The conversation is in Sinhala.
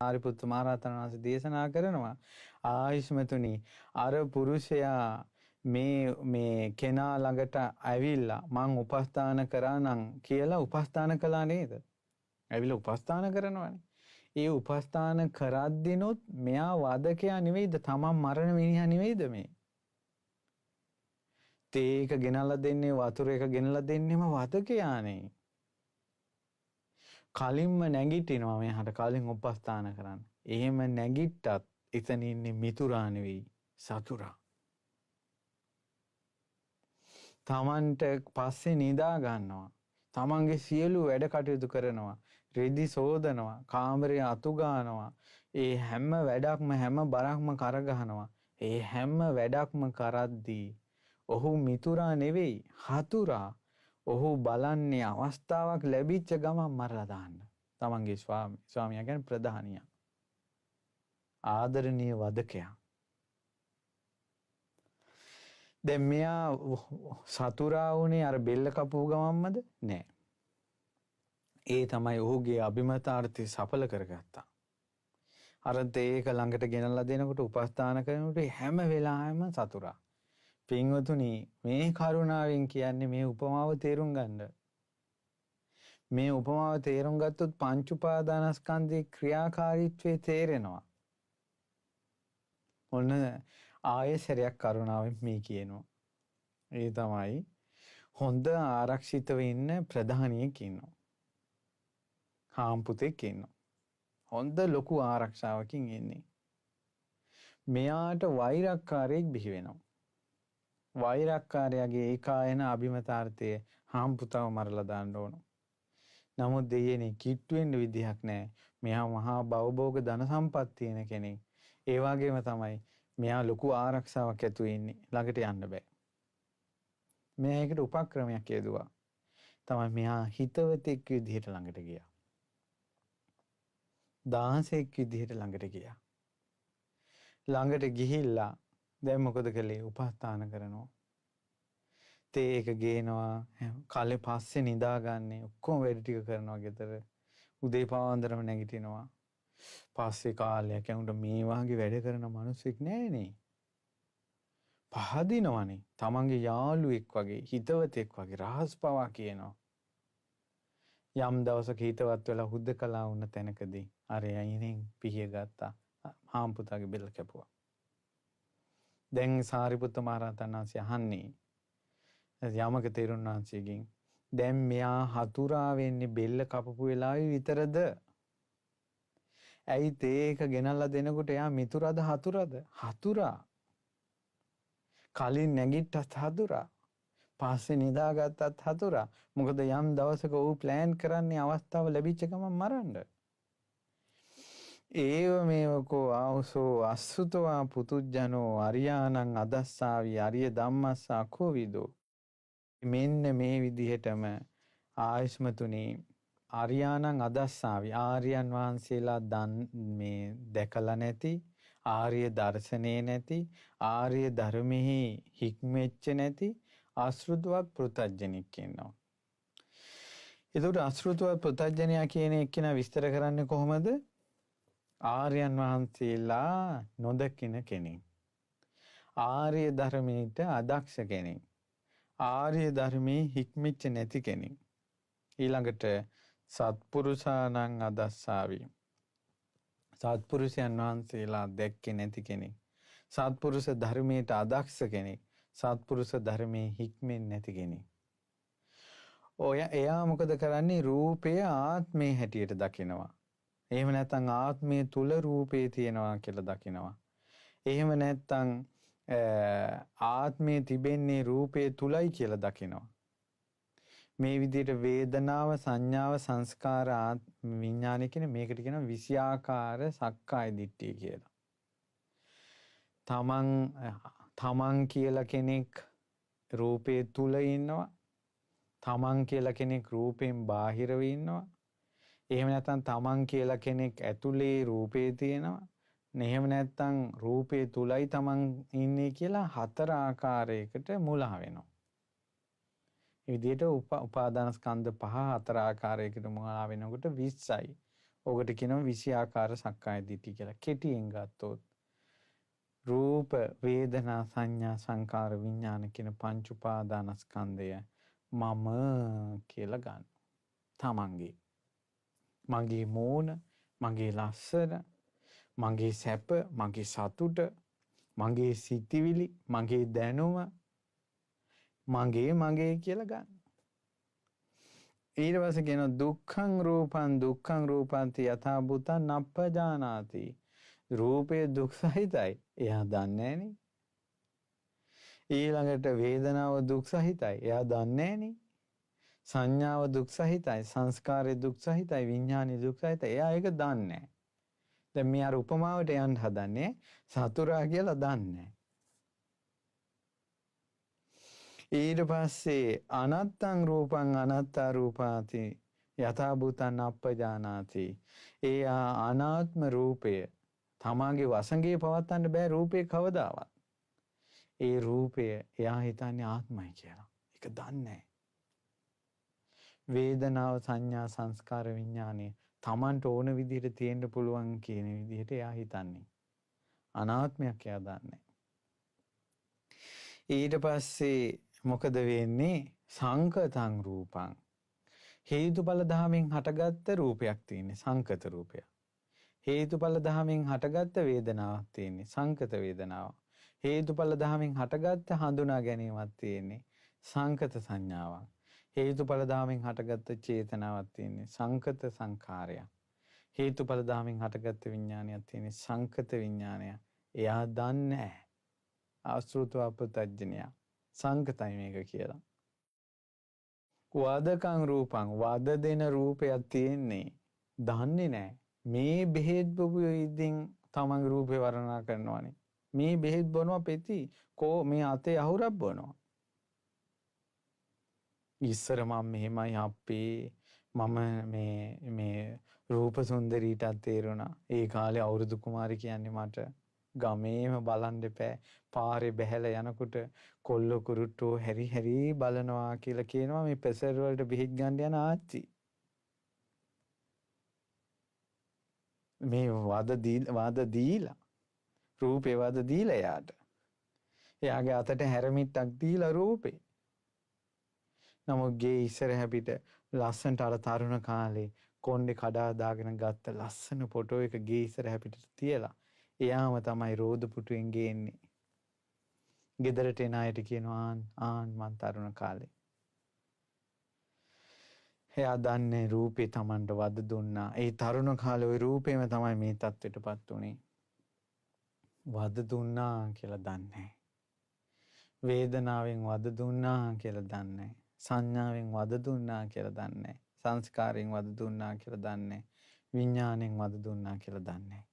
ආරිපුත්තු මහරහතන් වහන්සේ දේශනා කරනවා ආයුෂ්මතුනි අර පුරුෂයා මේ කෙනා ළඟට ඇවිල්ලා මං උපස්ථාන කරා නම් කියලා උපස්ථාන කළා නේද? ඇවිල්ලා උපස්ථාන කරනවානේ. ඒ උපස්ථාන කරද්දිනොත් මෙයා වදකයා නෙවෙයිද? තමන් මරණ මිනිහා නෙවෙයිද මේ? තේ එක ගෙනල්ලා දෙන්නේ වතුර එක ගෙනල්ලා දෙන්නෙම වදකයානේ. කලින්ම නැගිටිනවා මෙහාට කලින් උපස්ථාන කරන්න. එහෙම නැගිට්ටත් එතන ඉන්නේ මිතුරා නෙවෙයි සතුරා. තමන්ට පස්සේ නිදා ගන්නවා. තමන්ගේ සියලු වැඩ කටයුතු කරනවා. රෙදි සෝදනවා. කාමරේ අතු ගන්නවා. ඒ හැම වැඩක්ම හැම බරක්ම කරගහනවා. ඒ හැම වැඩක්ම කරද්දී ඔහු මිතුරා නෙවෙයි හතුරා. ඔහු බලන්නේ අවස්ථාවක් ලැබිච්ච ගමන් මරලා දාන්න. තමන්ගේ ස්වාමියා කියන්නේ ප්‍රධානියා. ආදරණීය වදකයා. දැන් මෙයා සතුරා වුණේ අර බෙල්ල කපපු ගමන්මද? නෑ. ඒ තමයි ඔහුගේ අභිමතාර්ථය සඵල කරගත්තා. අර තේක ළඟට ගෙනල්ලා දෙනකොට උපස්ථාන කරනකොට හැම වෙලාවෙම සතුරා. පින්වතුනි මේ කරුණාවෙන් කියන්නේ මේ උපමාව තේරුම් ගන්න. මේ උපමාව තේරුම් ගත්තොත් පංච උපාදානස්කන්ධේ ක්‍රියාකාරීත්වය තේරෙනවා. ඔන්න ආයෙසරයක් කරුණාවෙන් මේ කියනවා. ඒ තමයි හොඳ ආරක්ෂිතව ඉන්න ප්‍රධානියෙක් ඉන්නවා. හාම්පුතෙක් ඉන්නවා. හොඳ ලොකු ආරක්ෂාවකින් ඉන්නේ. මෙයාට වෛරක්කාරයෙක් බිහි වෙනවා. වෛරක්කාරයාගේ ඒකායන අභිමතාර්ථය හාම්පුතව මරලා දාන්න ඕන. නමුත් දෙයනේ කිට්ටු වෙන්න විදිහක් නැහැ. මෙයා මහා භවභෝග ධන සම්පත් තියෙන කෙනෙක්. ඒ වගේම තමයි මෙයා ලොකු ආරක්ෂාවක් ඇතුළේ ඉන්නේ. ළඟට යන්න බෑ. මෙයා ඒකට උපක්‍රමයක් යෙදුවා. තමයි මෙයා හිතවතෙක් විදිහට ළඟට ගියා. දාසෙක් විදිහට ළඟට ගියා. ළඟට ගිහිල්ලා දැන් මොකද කළේ? උපස්ථාන කරනවා. තේ එක ගේනවා. කලේ පස්සේ නිදාගන්නේ. ඔක්කොම වැඩ ටික කරනවා ගෙදර. උදේ පාන්දරම නැගිටිනවා. පස්සේ කාලයක් යනකොට මේ වගේ වැඩ කරන මිනිස්සෙක් නැහැනේ. පහදිනවනේ. තමන්ගේ යාළුවෙක් වගේ, හිතවතෙක් වගේ රහස් පවා කියනවා. යම් දවසක හිතවත් වෙලා හුදකලා වුණ තැනකදී අර යයිනෙන් පිහිය ගත්තා. හාම්පුතාගේ බෙල්ල කැපුවා. දැන් සාරිපුත්ත මහරහතන් වහන්සේ අහන්නේ යමක තෙරුන් වහන්සේගෙන් දැන් මෙයා හතුරා වෙන්නේ බෙල්ල කපපු වෙලාවේ විතරද? ඇයි තේක ගෙනල්ලා දෙනකොට එයා මිතුරද හතුරද? හතුරා. කලින් නැගිට්ටත් හතුරා. පස්සේ නිදාගත්තත් හතුරා. මොකද යම් දවසක ඌ ප්ලෑන් කරන්නේ අවස්ථාව ලැබිච්ච ගමන් මරන්න. ඒව මේවකෝ ආවසෝ අසුතවා පුතුජනෝ අරියානං අදස්සාවි අරිය ධම්මස්සා කෝවිදෝ. මෙන්න මේ විදිහටම ආයස්මතුනි ආර්යානං අදස්සාවි ආර්යයන් වහන්සේලා මේ දැකලා නැති ආර්ය දර්ශනේ නැති ආර්ය ධර්මෙහි හික්මෙච්ච නැති අසෘතවත් පෘතජ්ජනෙක් ඉන්නවා. ඒකට අසෘතවත් පෘතජ්ජනයා කියන එක්කෙනා විස්තර කරන්නේ කොහොමද? ආර්යයන් වහන්සේලා නොදකින කෙනෙක්. ආර්ය ධර්මයට අදක්ෂ කෙනෙක්. ආර්ය ධර්මයේ හික්මෙච්ච නැති කෙනෙක්. ඊළඟට සත්පුරුෂානං අදස්සාවි. සත්පුරුෂයන් වහන්සේලා දැක්කේ නැති කෙනෙක්. සත්පුරුෂ ධර්මයට අදක්ෂ කෙනෙක්. සත්පුරුෂ ධර්මයේ හික්මෙන්නේ නැති කෙනෙක්. එයා මොකද කරන්නේ? රූපය ආත්මේ හැටියට දකිනවා. එහෙම නැත්නම් ආත්මයේ තුල රූපේ තියෙනවා කියලා දකිනවා. එහෙම නැත්නම් ආත්මයේ තිබෙන්නේ රූපේ තුලයි කියලා දකිනවා. මේ විදිහට වේදනාව සංඥාව සංස්කාර විඥානය කියන මේකට කියනවා විෂයාකාර සක්කාය දිට්ඨිය කියලා. තමන් කියලා කෙනෙක් රූපේ තුල ඉන්නවා. තමන් කියලා කෙනෙක් රූපෙන් බාහිරව ඉන්නවා. එහෙම නැත්නම් තමන් කියලා කෙනෙක් ඇතුලේ රූපේ තියෙනවා. එහෙම නැත්නම් රූපේ තුලයි තමන් ඉන්නේ කියලා හතර ආකාරයකට මුලා වෙනවා. මේ විදිහට උපාදාන ස්කන්ධ පහ හතර ආකාරයකට මුලා වෙනකොට 20යි. ඔකට කියනවා 20 ආකාර සක්කාය දිට්ඨිය කියලා. කෙටියෙන් ගත්තොත් රූප, වේදනා, සංඥා, සංකාර, විඥාන කියන පංච උපාදානස්කන්ධය මම කියලා ගන්න. තමන්ගේ. මගේ මෝන, මගේ ලස්සන, මගේ සැප, මගේ සතුට, මගේ සිතිවිලි, මගේ දැනුම, මගේ කියලා ගන්න. ඊට පස්සේ කියනවා දුක්ඛං රූපන්ති යථා භූතං නප්පජානාති. රූපේ දුක් සහිතයි. එයා දන්නේ නැහනේ. ඊළඟට වේදනාව දුක් සහිතයි. එයා දන්නේ නැහනේ. සංඥාව දුක් සහිතයි. සංස්කාරය දුක් සහිතයි. විඥානය දුක් සහිතයි. එයා ඒක දන්නේ නැහැ. දැන් මේ අර උපමාවට යන්න හදන්නේ සතුරා කියලා දන්නේ. ඊට පස්සේ අනත්තං රූපං අනත්තා රූපාති යථා භූතං අප්පජානාති. ඒ අනාත්ම රූපය තමාගේ වසඟේ පවත්වන්න බෑ රූපේ කවදාවත්. ඒ රූපය එයා හිතන්නේ ආත්මයි කියලා. ඒක දන්නේ. වේදනාව සංඥා සංස්කාර විඥානය තමන්ට ඕන විදිහට තියෙන්න පුළුවන් කියන විදිහට එයා හිතන්නේ. අනාත්මයක් එයා දන්නේ. ඊට පස්සේ මොකද වෙන්නේ? සංකතං රූපං. හේතුඵල ධමයෙන් හටගත්ත රූපයක් තියෙන්නේ සංකත රූපයක්. හේතුඵල ධමයෙන් හටගත්ත වේදනාවක් තියෙන්නේ සංකත වේදනාව. හේතුඵල ධමයෙන් හටගත්ත හඳුනා ගැනීමක් තියෙන්නේ සංකත සංඥාවක්. හේතුඵල ධමයෙන් හටගත්ත චේතනාවක් තියෙන්නේ සංකත සංඛාරයක්. හේතුඵල ධමයෙන් හටගත්ත විඥානයක් තියෙන්නේ සංකත විඥානයක්. එයා දන්නේ නැහැ. ආශ්‍රිතව අපතජ්ජනය සංකතයි මේක කියලා. වදකං රූපං වද දෙන රූපයක් තියෙන්නේ දන්නේ නැහැ. මේ බෙහෙත් බොපු ඉදින් තමන්ගේ රූපේ වර්ණනා කරනවානේ. මේ බෙහෙත් බොනවා පෙති කෝ මේ අතේ අහුරක් බොනවා. ඉස්සර මම මෙහෙමයි අපේ මම මේ රූප සුන්දරීටත් තේරුණා. ඒ කාලේ අවුරුදු කුමාරි කියන්නේ මට ගමේම බලන් දෙපෑ පාරේ බැහැලා යනකොට කොල්ල කුරුට්ටෝ හැරි හැරි බලනවා කියලා කියනවා මේ පෙසර් වලට බෙහෙත් ගන්න යන ආච්චි. මේ වද දීලා රූපේ වද දීලා යාට. එයාගේ අතට හැරමිටක් දීලා රූපේ. නමුත් ගේ ඉස්සරහ පිට ලස්සනට අර තරුණ කාලේ කොණ්ඩේ කඩා දාගෙන ගත්ත ලස්සන ෆොටෝ එක ගේ ඉස්සරහ පිටට තියලා එයාම තමයි රෝද පුටුවෙන් ගේන්නේ. ගෙදරට එන අයට කියනවා මං තරුණ කාලේ. එයා දන්නේ රූපේ Tamanට වද දුන්නා. ඒ තරුණ කාලේ ওই රූපේම තමයි මේ තත්ත්වයටපත් උනේ. වද දුන්නා කියලා දන්නේ. වේදනාවෙන් වද දුන්නා කියලා දන්නේ. සංඥාවෙන් වද දුන්නා කියලා දන්නේ. සංස්කාරයෙන් වද දුන්නා කියලා දන්නේ. විඥාණයෙන් වද දුන්නා කියලා දන්නේ.